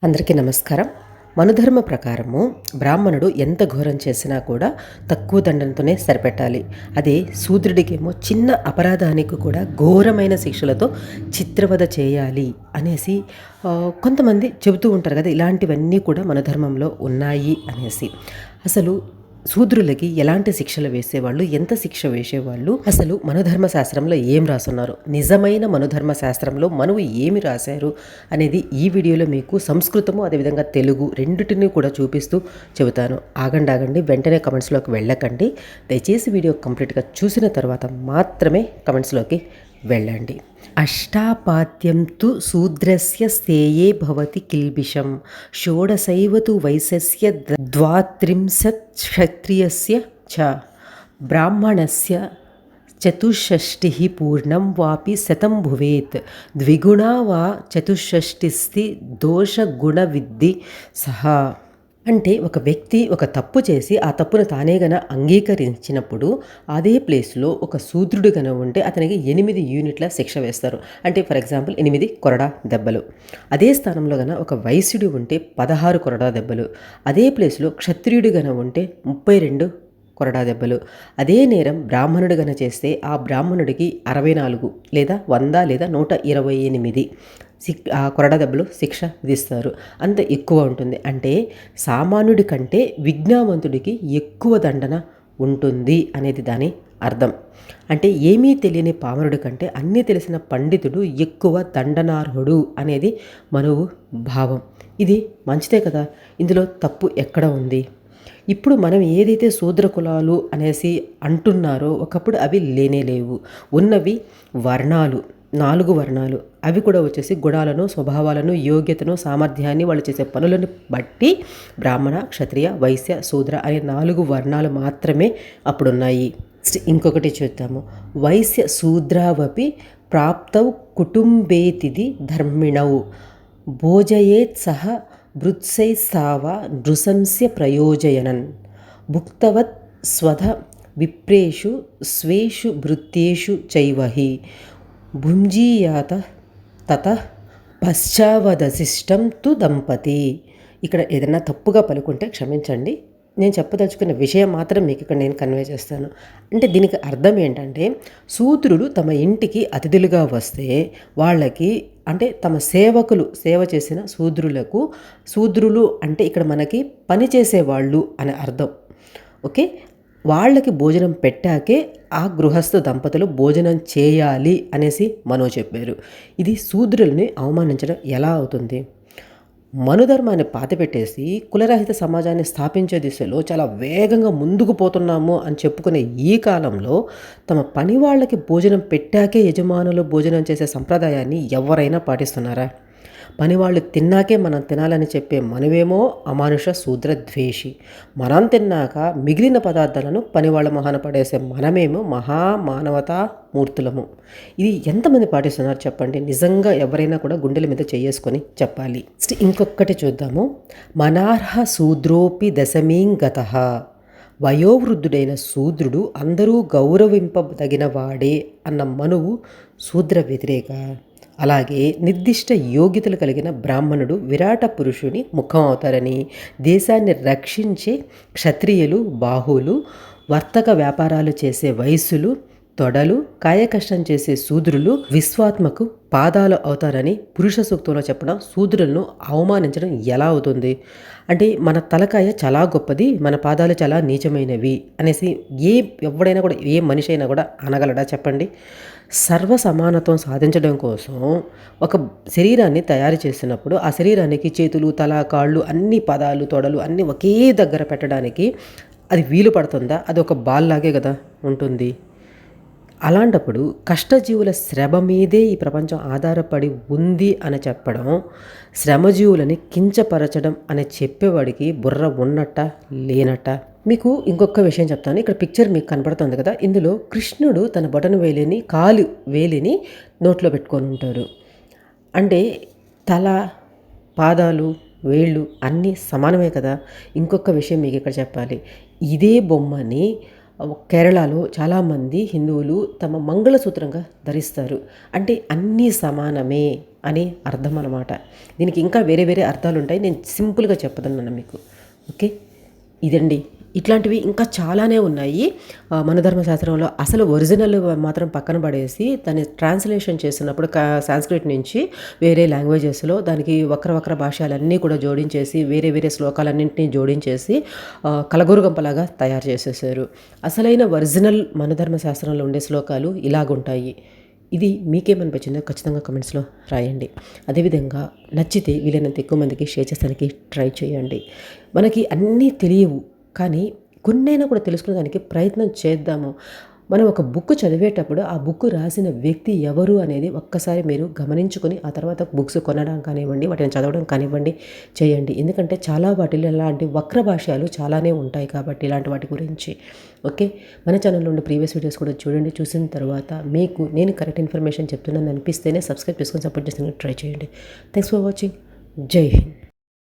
అందరికీ నమస్కారం. మనుధర్మ ప్రకారము బ్రాహ్మణుడు ఎంత ఘోరం చేసినా కూడా తక్కువ దండంతోనే సరిపెట్టాలి. అదే శూద్రుడికేమో చిన్న అపరాధానికి కూడా ఘోరమైన శిక్షలతో చిత్రవద చేయాలి అనేసి కొంతమంది చెబుతూ ఉంటారు కదా. ఇలాంటివన్నీ కూడా మన ధర్మంలో ఉన్నాయి అనేసి. అసలు శూద్రులకి ఎలాంటి శిక్షలు వేసేవాళ్ళు, ఎంత శిక్ష వేసేవాళ్ళు, అసలు మనుధర్మ శాస్త్రంలో ఏం రాసున్నారు, నిజమైన మనుధర్మ శాస్త్రంలో మనువు ఏమి రాశారు అనేది ఈ వీడియోలో మీకు సంస్కృతము అదేవిధంగా తెలుగు రెండిటిని కూడా చూపిస్తూ చెబుతాను. ఆగండి, వెంటనే కమెంట్స్లోకి వెళ్ళకండి. దయచేసి వీడియో కంప్లీట్గా చూసిన తర్వాత మాత్రమే కమెంట్స్లోకి వెళ్ళండి. అష్టాపాద్యం తు శూద్రస్య స్థేయే భవతి కిల్బిషం షోడశైవ తు వైశ్యస్య ద్వాత్రింశత్ క్షత్రియస్య చ బ్రాహ్మణస్య చతుషష్టిః పూర్ణం వాపి శతం భువేత్ ద్విగుణా వా చతుషష్టిస్తి దోషగుణవిద్ధి సహా. అంటే ఒక వ్యక్తి ఒక తప్పు చేసి ఆ తప్పును తానే గన అంగీకరించినప్పుడు అదే ప్లేస్లో ఒక శూద్రుడు గన ఉంటే అతనికి 8 యూనిట్ల శిక్ష వేస్తారు. అంటే ఫర్ ఎగ్జాంపుల్ 8 కొరడా దెబ్బలు. అదే స్థానంలో గన ఒక వైశ్యుడు ఉంటే 16 కొరడా దెబ్బలు. అదే ప్లేస్లో క్షత్రియుడు గన ఉంటే 32 కొరడా దెబ్బలు. అదే నేరం బ్రాహ్మణుడు గన చేస్తే ఆ బ్రాహ్మణుడికి 64 లేదా 100 లేదా 128 ఆ కొరడా దెబ్బలు శిక్ష విధిస్తారు. అంత ఎక్కువ ఉంటుంది. అంటే సామాన్యుడి కంటే విజ్ఞావంతుడికి ఎక్కువ దండన ఉంటుంది అనేది దాని అర్థం. అంటే ఏమీ తెలియని పామరుడి కంటే అన్నీ తెలిసిన పండితుడు ఎక్కువ దండనార్హుడు అనేది మనువు భావం. ఇది మంచిదే కదా. ఇందులో తప్పు ఎక్కడ ఉంది? ఇప్పుడు మనం ఏదైతే శూద్ర కులాలు అనేసి అంటున్నారో ఒకప్పుడు అవి లేనేలేవు. ఉన్నవి వర్ణాలు, 4 వర్ణాలు. అవి కూడా వచ్చేసి గుణాలను, స్వభావాలను, యోగ్యతను, సామర్థ్యాన్ని, వాళ్ళు చేసే పనులను బట్టి బ్రాహ్మణ, క్షత్రియ, వైశ్య, శూద్ర అనే 4 వర్ణాలు మాత్రమే అప్పుడున్నాయి. ఇంకొకటి చూద్దాము. వైశ్య శూద్రావపి ప్రాప్తౌ కుటుంబేతిది ధర్మిణౌ భోజయేత్ సహ భృత్సైస్తావ నృశంస్య ప్రయోజయనన్ భుక్తవత్ స్వధ విప్రేషు స్వేషు భృత్యేషు చైవహి భుంజీయాత తత పశ్చావదశిష్టం తు దంపతి. ఇక్కడ ఏదైనా తప్పుగా పలుకుంటే క్షమించండి. నేను చెప్పదలుచుకున్న విషయం మాత్రం మీకు ఇక్కడ నేను కన్వే చేస్తాను. అంటే దీనికి అర్థం ఏంటంటే, శూద్రులు తమ ఇంటికి అతిథులుగా వస్తే వాళ్ళకి అంటే తమ సేవకులు సేవ చేసిన శూద్రులకు, శూద్రులు అంటే ఇక్కడ మనకి పని చేసేవాళ్ళు అనే అర్థం. ఓకే, వాళ్ళకి భోజనం పెట్టాకే ఆ గృహస్థ దంపతులు భోజనం చేయాలి అనేసి మనో చెప్పారు. ఇది శూద్రుల్ని అవమానించడం ఎలా అవుతుంది? మనుధర్మాన్ని పాతిపెట్టేసి కులరహిత సమాజాన్ని స్థాపించే దిశలో చాలా వేగంగా ముందుకు పోతున్నాము అని చెప్పుకునే ఈ కాలంలో తమ పని వాళ్ళకి భోజనం పెట్టాకే యజమానులు భోజనం చేసే సంప్రదాయాన్ని ఎవరైనా పాటిస్తున్నారా? పనివాళ్ళు తిన్నాకే మనం తినాలని చెప్పే మనమేమో అమానుష శూద్ర ద్వేషి. మనం తిన్నాక మిగిలిన పదార్థాలను పనివాళ్ళ మొహాన పడేసే మనమేమో మహామానవతా మూర్తులము. ఇది ఎంతమంది పాటిస్తున్నారు చెప్పండి? నిజంగా ఎవరైనా కూడా గుండెల మీద చేసుకొని చెప్పాలి. ఇంకొకటి చూద్దాము. మనార్హ శూద్రోపి దశమీంగతః వయోవృద్ధుడైన శూద్రుడు అందరూ గౌరవింపదగిన వాడే అన్న మనువు శూద్ర వ్యతిరేక. అలాగే నిర్దిష్ట యోగ్యతలు కలిగిన బ్రాహ్మణుడు విరాట పురుషుని ముఖం అవుతారని, దేశాన్ని రక్షించే క్షత్రియులు బాహువులు, వర్తక వ్యాపారాలు చేసే వైశ్యులు తొడలు, కాయకష్టం చేసే శూద్రులు విశ్వాత్మకు పాదాలు అవుతారని పురుష సూక్తంలో చెప్పడం శూద్రులను అవమానించడం ఎలా అవుతుంది? అంటే మన తలకాయ చాలా గొప్పది, మన పాదాలు చాలా నీచమైనవి అనేసి ఎవడైనా కూడా, ఏ మనిషి అయినా కూడా అనగలడా చెప్పండి? సర్వ సమానత్వం సాధించడం కోసం ఒక శరీరాన్ని తయారు చేసినప్పుడు ఆ శరీరానికి చేతులు, తల, కాళ్ళు, అన్ని పాదాలు, తొడలు అన్నీ ఒకే దగ్గర పెట్టడానికి అది వీలు పడుతుందా? అది ఒక బాల్ లాగే కదా ఉంటుంది. అలాంటప్పుడు కష్టజీవుల శ్రమ మీదే ఈ ప్రపంచం ఆధారపడి ఉంది అని చెప్పడం, శ్రమజీవులని కించపరచడం అని చెప్పేవాడికి బుర్ర ఉన్నట్ట లేనట్ట? మీకు ఇంకొక విషయం చెప్తాను. ఇక్కడ పిక్చర్ మీకు కనపడుతుంది కదా. ఇందులో కృష్ణుడు తన బొటన వేలిని, కాలు వేలిని నోట్లో పెట్టుకొని ఉంటారు. అంటే తల, పాదాలు, వేళ్ళు అన్నీ సమానమే కదా. ఇంకొక విషయం మీకు ఇక్కడ చెప్పాలి. ఇదే బొమ్మని కేరళలో చాలామంది హిందువులు తమ మంగళసూత్రంగా ధరిస్తారు. అంటే అన్నీ సమానమే అని అర్థం అన్నమాట. దీనికి ఇంకా వేరే వేరే అర్థాలు ఉంటాయి. నేను సింపుల్గా చెప్పదన్నాను మీకు. ఓకే, ఇదండి. ఇట్లాంటివి ఇంకా చాలానే ఉన్నాయి మన ధర్మశాస్త్రంలో. అసలు ఒరిజినల్ మాత్రం పక్కన పడేసి దాన్ని ట్రాన్స్లేషన్ చేసినప్పుడు సాంస్క్రిట్ నుంచి వేరే లాంగ్వేజెస్లో దానికి వక్ర భాషలన్నీ కూడా జోడించేసి వేరే వేరే శ్లోకాలన్నింటినీ జోడించేసి కలగూరుగంపలాగా తయారు చేసేసారు. అసలైన ఒరిజినల్ మన ధర్మశాస్త్రంలో ఉండే శ్లోకాలు ఇలాగుంటాయి. ఇది మీకేమనిపించిందో ఖచ్చితంగా కమెంట్స్లో రాయండి. అదేవిధంగా నచ్చితే వీలైనంత ఎక్కువ మందికి షేర్ చేస్తానికి ట్రై చేయండి. మనకి అన్నీ తెలియవు, కానీ కొన్నైనా కూడా తెలుసుకునేదానికి ప్రయత్నం చేద్దాము. మనం ఒక బుక్ చదివేటప్పుడు ఆ బుక్ రాసిన వ్యక్తి ఎవరు అనేది ఒక్కసారి మీరు గమనించుకొని ఆ తర్వాత బుక్స్ కొనడం కానివ్వండి, వాటిని చదవడం కానివ్వండి చేయండి. ఎందుకంటే చాలా వాటిలో ఇలాంటి వక్ర భాషలు చాలానే ఉంటాయి కాబట్టి ఇలాంటి వాటి గురించి. ఓకే, మన ఛానల్లో ఉండే ప్రీవియస్ వీడియోస్ కూడా చూడండి. చూసిన తర్వాత మీకు నేను కరెక్ట్ ఇన్ఫర్మేషన్ చెప్తున్నాను అనిపిస్తేనే సబ్స్క్రైబ్ చేసుకొని సపోర్ట్ చేసి ట్రై చేయండి. Thanks for watching. జై హింద్.